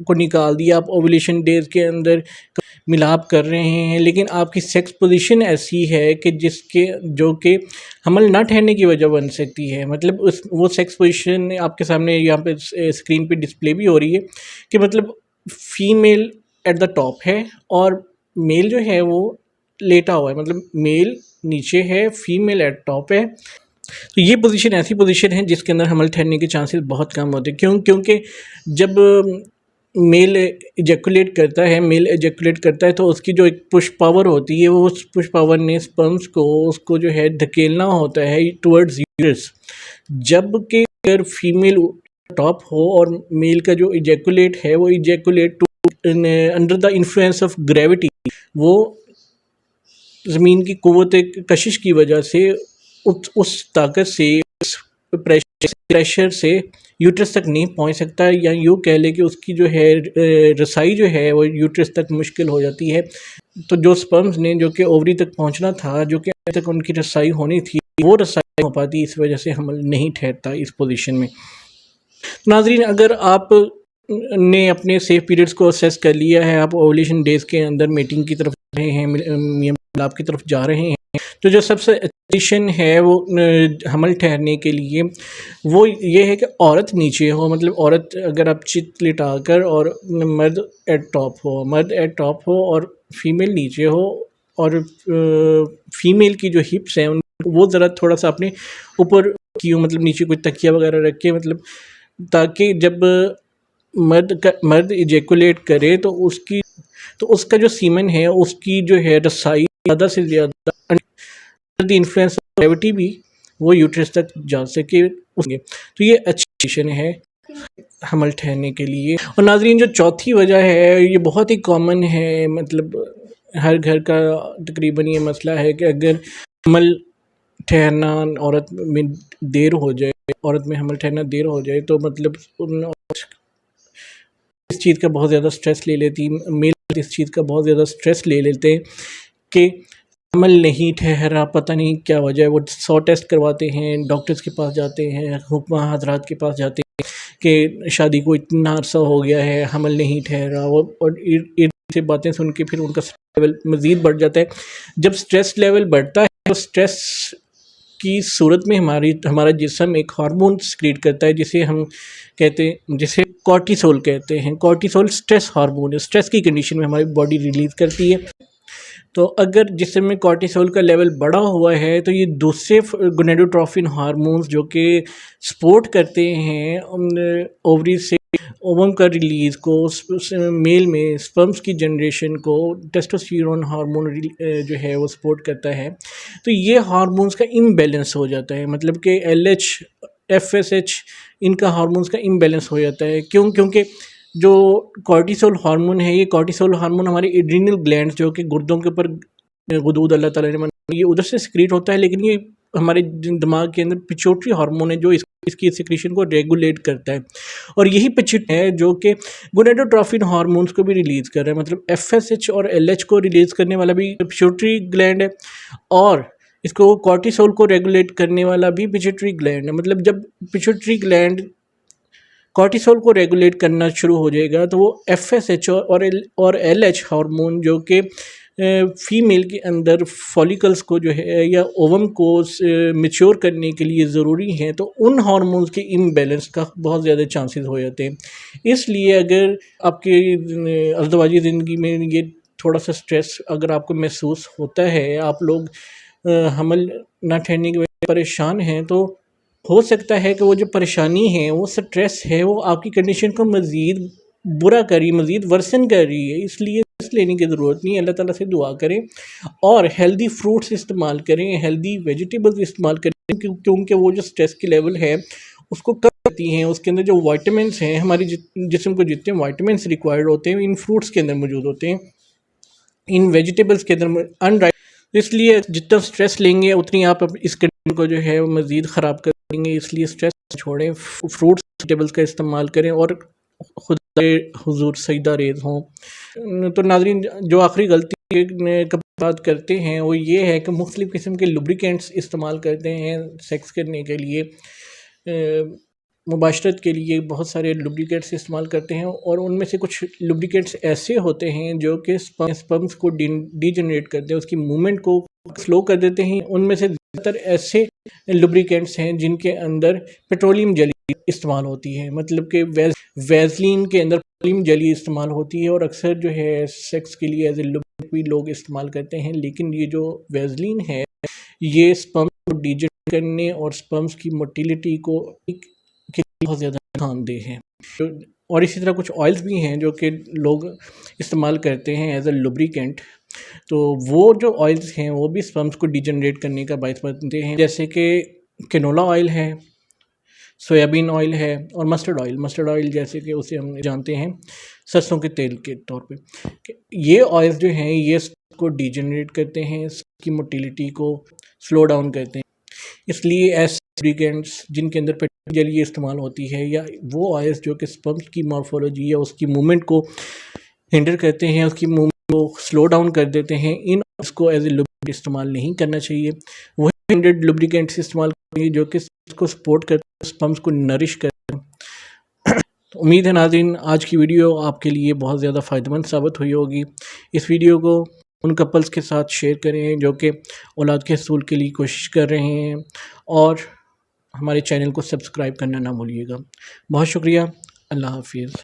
کو نکال دیا، آپ اوولیشن ڈیز کے اندر ملاپ کر رہے ہیں، لیکن آپ کی سیکس پوزیشن ایسی ہے کہ جو کہ حمل نہ ٹھہرنے کی وجہ بن سکتی ہے. مطلب وہ سیکس پوزیشن آپ کے سامنے یہاں پہ اسکرین پہ ڈسپلے بھی ہو رہی ہے کہ مطلب فیمیل ایٹ دا ٹاپ ہے اور میل جو ہے وہ لیٹا ہوا ہے، مطلب میل نیچے ہے، فیمیل ایٹ ٹاپ ہے. تو یہ پوزیشن ایسی پوزیشن ہے جس کے اندر حمل ٹھہرنے کے چانسز بہت کم ہوتے ہیں. کیونکہ جب میل ایجیکولیٹ کرتا ہے تو اس کی جو ایک پش پاور ہوتی ہے، وہ اس پش پاور نے سپرمز کو جو ہے دھکیلنا ہوتا ہے ٹورڈز یوٹرس. جب کہ اگر فیمیل ٹاپ ہو اور میل کا جو ایجیکولیٹ ہے وہ ejaculate under the influence of gravity, وہ زمین کی قوت کشش کی وجہ سے اس طاقت سے، اس پریشر سے یوٹرس تک نہیں پہنچ سکتا، یا یوں کہہ لے کہ اس کی جو ہے رسائی جو ہے وہ یوٹرس تک مشکل ہو جاتی ہے. تو جو سپرمز نے جو کہ اووری تک پہنچنا تھا، جو کہ ابھی تک ان کی رسائی ہونی تھی، وہ رسائی نہیں ہو پاتی، اس وجہ سے حمل نہیں ٹھہرتا اس پوزیشن میں. ناظرین، اگر آپ نے اپنے سیف پیریڈز کو اسیس کر لیا ہے، آپ اوولیشن ڈیز کے اندر میٹنگ کی طرف جا رہے ہیں، ملاپ کی طرف جا رہے ہیں، تو جو سب سے ایجوکیشن ہے وہ حمل ٹھہرنے کے لیے وہ یہ ہے کہ عورت نیچے ہو. مطلب عورت اگر آپ چت لٹا کر اور مرد ایٹ ٹاپ ہو اور فیمیل نیچے ہو، اور فیمیل کی جو ہپس ہیں وہ ذرا تھوڑا سا اپنے اوپر کی ہو، مطلب نیچے کوئی تکیہ وغیرہ رکھ کے، مطلب تاکہ جب مرد ایجیکولیٹ کرے تو اس کا جو سیمن ہے اس کی جو ہے رسائی زیادہ سے زیادہ انفلوئنس آف گریوٹی بھی وہ یوٹرس تک جا سکے. تو یہ اچھی پوزیشن ہے حمل ٹھہرنے کے لیے. اور ناظرین، جو چوتھی وجہ ہے یہ بہت ہی کامن ہے، مطلب ہر گھر کا تقریباً یہ مسئلہ ہے کہ اگر حمل ٹھہرنا عورت میں حمل ٹھہرنا دیر ہو جائے تو مطلب اس چیز کا بہت زیادہ سٹریس لے لیتی، میل اس چیز کا بہت زیادہ سٹریس لے لیتے ہیں کہ حمل نہیں ٹھہرا، پتہ نہیں کیا وجہ ہے. وہ 100 ٹیسٹ کرواتے ہیں، ڈاکٹرز کے پاس جاتے ہیں، حکمہ حضرات کے پاس جاتے ہیں کہ شادی کو اتنا عرصہ ہو گیا ہے، حمل نہیں ٹھہرا، اور سے باتیں سن کے پھر ان کا سٹریس لیول مزید بڑھ جاتا ہے. جب سٹریس لیول بڑھتا ہے تو سٹریس کی صورت میں ہمارا جسم ایک ہارمون سکریٹ کرتا ہے جسے کورٹیسول کہتے ہیں. کورٹیسول سٹریس ہارمون ہے، سٹریس کی کنڈیشن میں ہماری باڈی ریلیز کرتی ہے. تو اگر جسم میں کورٹیسول کا لیول بڑا ہوا ہے تو یہ دوسرے گونیڈوٹروفن ہارمونز جو کہ سپورٹ کرتے ہیں اووری سے اووم کا ریلیز کو، میل میں سپرمز کی جنریشن کو ٹیسٹوسٹیرون ہارمون جو ہے وہ سپورٹ کرتا ہے. تو یہ ہارمونز کا امبیلنس ہو جاتا ہے، مطلب کہ LH FSH ان کا ہارمونز کا امبیلنس ہو جاتا ہے. کیونکہ جو کورٹیسول ہارمون ہے، یہ کورٹیسول ہارمون ہماری ایڈرینل گلینڈ جو کہ گردوں کے اوپر غدود اللہ تعالیٰ نے یہ ادھر سے سکریٹ ہوتا ہے، لیکن یہ ہمارے دماغ کے اندر پیچوٹری ہارمون ہے جو اس کی سکریشن کو ریگولیٹ کرتا ہے. اور یہی پیچوٹری ہے جو کہ گونیڈوٹروفن ہارمونز کو بھی ریلیز کر رہا ہے. مطلب FSH اور LH کو ریلیز کرنے والا بھی پیچوٹری گلینڈ ہے، اور اس کو کورٹیسول کو ریگولیٹ کرنے والا بھی پیچوٹری گلینڈ ہے. مطلب جب پیچوٹری گلینڈ کورٹیسول کو ریگولیٹ کرنا شروع ہو جائے گا تو وہ FSH اور LH ہارمون جو کہ فیمیل کے اندر فولیکلز کو جو ہے یا اووم کو میچور کرنے کے لیے ضروری ہیں، تو ان ہارمونز کے امبیلنس کا بہت زیادہ چانسز ہو جاتے ہیں. اس لیے اگر آپ کے ازدواجی زندگی میں یہ تھوڑا سا سٹریس اگر آپ کو محسوس ہوتا ہے، آپ لوگ حمل نہ ٹھہرنے کی وجہ سے پریشان ہیں، تو ہو سکتا ہے کہ وہ جو پریشانی ہے، وہ سٹریس ہے، وہ آپ کی کنڈیشن کو مزید برا کری، مزید ورسن کر رہی ہے. اس لیے سٹریس لینے کی ضرورت نہیں ہے، اللہ تعالیٰ سے دعا کریں اور ہیلدی فروٹس استعمال کریں، ہیلدی ویجیٹیبلز استعمال کریں، کیونکہ وہ جو سٹریس کی لیول ہے اس کو کم کرتی ہیں. اس کے اندر جو وائٹامنس ہیں، ہماری جسم کو جتنے وائٹامنس ریکوائرڈ ہوتے ہیں ان فروٹس کے اندر موجود ہوتے ہیں، ان ویجیٹیبلز کے اندر اس لیے جتنا سٹریس لیں گے اتنی آپ اس کنڈیشن کو جو ہے وہ مزید خراب کر دیں گے. اس لیے سٹریس چھوڑیں، فروٹس ویجیٹیبلز کا استعمال کریں اور خدا حضور سجدہ ریز ہوں. تو ناظرین، جو آخری غلطی کا بات کرتے ہیں وہ یہ ہے کہ مختلف قسم کے لوبریکینٹس استعمال کرتے ہیں سیکس کرنے کے لیے. مباشرت کے لیے بہت سارے لوبریکیٹس استعمال کرتے ہیں، اور ان میں سے کچھ لوبریکیٹس ایسے ہوتے ہیں جو کہ سپرمس کو ڈی جنریٹ کرتے ہیں، اس کی موومنٹ کو سلو کر دیتے ہیں۔ ان میں سے زیادہ تر ایسے لوبریکیٹس ہیں جن کے اندر پیٹرولیم جلی استعمال ہوتی ہے، مطلب کہ ویزلین کے اندر پیٹرولیم جلی استعمال ہوتی ہے، اور اکثر جو ہے سیکس کے لیے ایز اے لوبریکیٹ بھی لوگ استعمال کرتے ہیں۔ لیکن یہ جو ویزلین ہے یہ سپرم کو ڈی جنریٹ کرنے اور سپرمس کی موٹیلیٹی کو بہت زیادہ نقصان دہ ہے۔ اور اسی طرح کچھ آئلز بھی ہیں جو کہ لوگ استعمال کرتے ہیں ایز اے لوبریکینٹ، تو وہ جو آئلز ہیں وہ بھی سپرمس کو ڈی جنریٹ کرنے کا باعث بنتے ہیں، جیسے کہ کینولا آئل ہے، سویابین آئل ہے، اور مسٹرڈ آئل جیسے کہ اسے ہم جانتے ہیں سرسوں کے تیل کے طور پہ۔ یہ آئلز جو ہیں یہ کو ڈی جنریٹ کرتے ہیں، اس کی موٹیلیٹی کو سلو ڈاؤن کرتے ہیں۔ اس لیے ایسے لوبریکینٹس جن کے اندر پیٹرولیم جلی استعمال ہوتی ہے، یا وہ آئلز جو کہ سپرمس کی مارفولوجی یا اس کی موومنٹ کو ہنڈر کرتے ہیں، اس کی موومنٹ کو سلو ڈاؤن کر دیتے ہیں، ان آئلز کو ایز اے لوبریکینٹ استعمال نہیں کرنا چاہیے۔ وہی ہنڈرڈ لوبریکینٹس استعمال کریں جو کہ سپرمس کو سپورٹ کرتے ہیں، سپرمس کو نرش کرتے ہیں۔ امید ہے ناظرین آج کی ویڈیو آپ کے لیے بہت زیادہ فائدہ مند ثابت ہوئی ہوگی۔ اس ویڈیو کو ان کپلز کے ساتھ شیئر کریں جو کہ اولاد کے حصول کے لیے کوشش کر رہے ہیں، اور ہمارے چینل کو سبسکرائب کرنا نہ بھولیے گا۔ بہت شکریہ، اللہ حافظ۔